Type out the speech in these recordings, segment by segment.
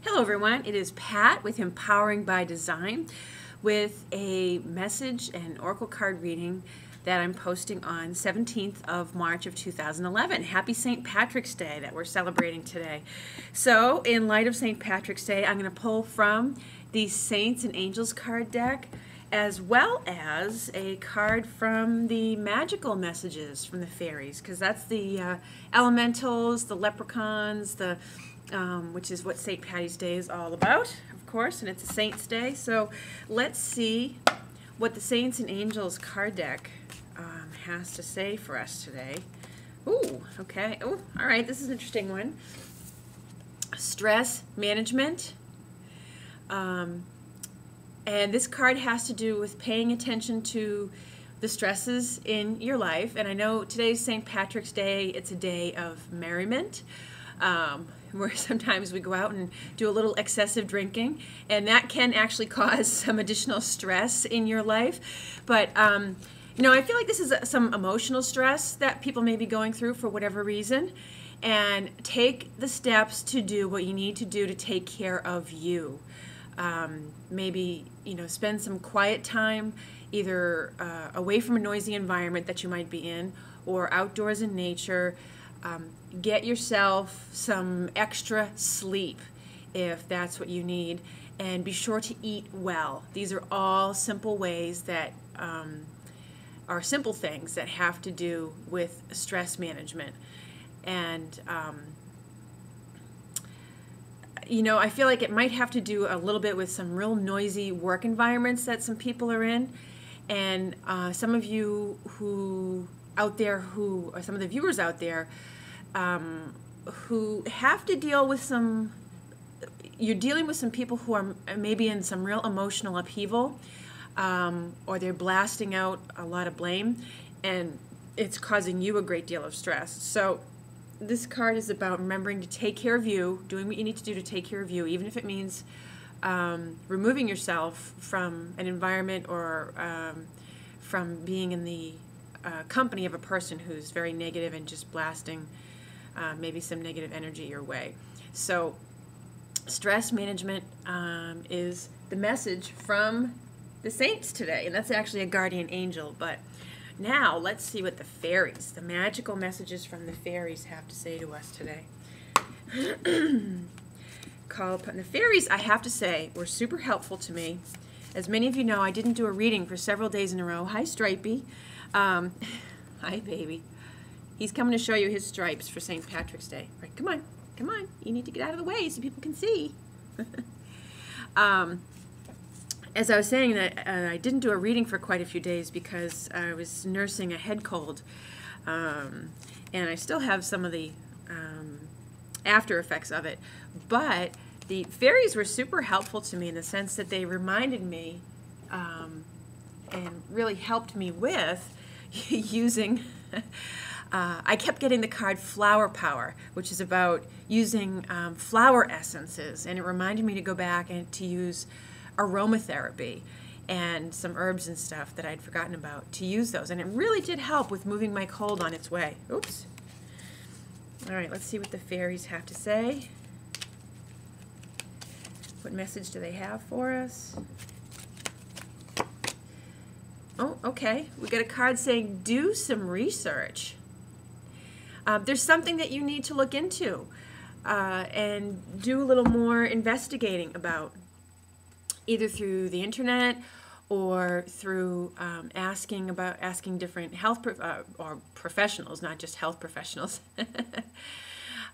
Hello everyone, it is Pat with Empowering by Design with a message and oracle card reading that I'm posting on 17th of March of 2011. Happy St. Patrick's Day that we're celebrating today. So in light of St. Patrick's Day, I'm going to pull from the Saints and Angels card deck as well as a card from the magical messages from the fairies, because that's the elementals, the leprechauns, which is what St. Patty's Day is all about, of course, and it's a Saint's Day. So let's see what the Saints and Angels card deck has to say for us today. Ooh, okay. Oh, all right, this is an interesting one. Stress management. And this card has to do with paying attention to the stresses in your life. And I know today's St. Patrick's Day, it's a day of merriment, where sometimes we go out and do a little excessive drinking, and that can actually cause some additional stress in your life. But you know, I feel like this is some emotional stress that people may be going through for whatever reason, and take the steps to do what you need to do to take care of you. Maybe, you know, spend some quiet time either away from a noisy environment that you might be in or outdoors in nature. Get yourself some extra sleep if that's what you need, and be sure to eat well. These are all simple ways that are simple things that have to do with stress management. And you know, I feel like it might have to do a little bit with some real noisy work environments that some people are in. And some of you who out there, or some of the viewers out there, who have to deal with you're dealing with some people who are maybe in some real emotional upheaval, or they're blasting out a lot of blame, and it's causing you a great deal of stress. So this card is about remembering to take care of you, doing what you need to do to take care of you, even if it means removing yourself from an environment or from being in the company of a person who's very negative and just blasting maybe some negative energy your way. So stress management is the message from the saints today, and that's actually a guardian angel. But now let's see what the fairies, the magical messages from the fairies, have to say to us today. Call upon the fairies, I have to say, were super helpful to me. As many of you know, I didn't do a reading for several days in a row. Hi, Stripey. Hi, baby. He's coming to show you his stripes for St. Patrick's Day. All right, come on, come on. You need to get out of the way so people can see. As I was saying, that I didn't do a reading for quite a few days because I was nursing a head cold, and I still have some of the after effects of it. But the fairies were super helpful to me in the sense that they reminded me and really helped me with using I kept getting the card Flower Power, which is about using flower essences, and it reminded me to go back and to use aromatherapy and some herbs and stuff that I'd forgotten about, to use those, and it really did help with moving my cold on its way. Oops. All right, let's see what the fairies have to say. What message do they have for us? Oh, okay. We got a card saying do some research. There's something that you need to look into and do a little more investigating about, either through the internet or through asking different health or professionals, not just health professionals.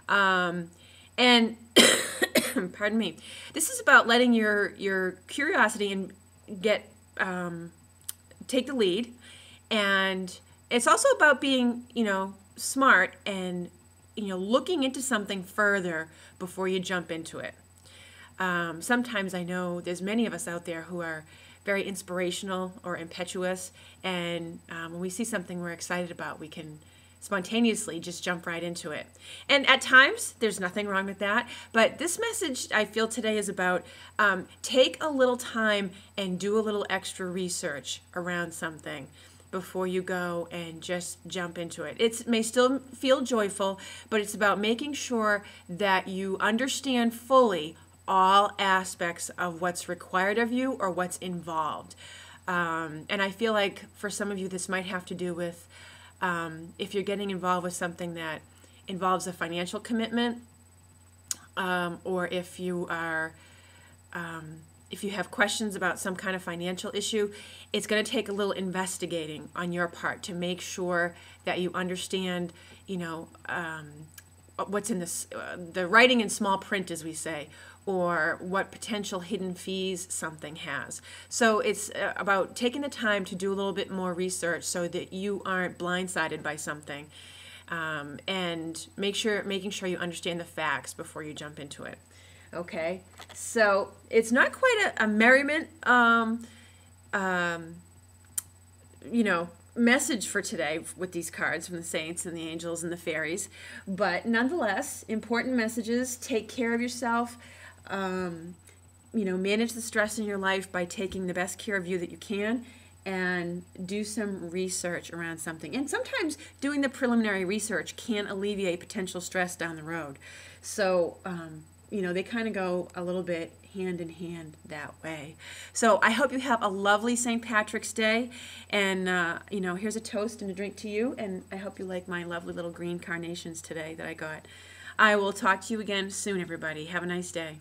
And pardon me, this is about letting your curiosity and take the lead, and it's also about being, you know, smart and, you know, looking into something further before you jump into it. Sometimes I know there's many of us out there who are very inspirational or impetuous, and when we see something we're excited about, we can spontaneously just jump right into it. And at times, there's nothing wrong with that, but this message I feel today is about take a little time and do a little extra research around something before you go and just jump into it. It may still feel joyful, but it's about making sure that you understand fully all aspects of what's required of you or what's involved. And I feel like for some of you, this might have to do with if you're getting involved with something that involves a financial commitment, or if you are if you have questions about some kind of financial issue, it's going to take a little investigating on your part to make sure that you understand, what's in this, the writing in small print, as we say, or what potential hidden fees something has. So it's about taking the time to do a little bit more research so that you aren't blindsided by something, and making sure you understand the facts before you jump into it. Okay, so it's not quite a merriment, message for today with these cards from the saints and the angels and the fairies, but nonetheless, important messages. Take care of yourself. Manage the stress in your life by taking the best care of you that you can, and do some research around something. And sometimes doing the preliminary research can alleviate potential stress down the road. So, they kind of go a little bit hand in hand that way. So I hope you have a lovely St. Patrick's Day. And, here's a toast and a drink to you. And I hope you like my lovely little green carnations today that I got. I will talk to you again soon, everybody. Have a nice day.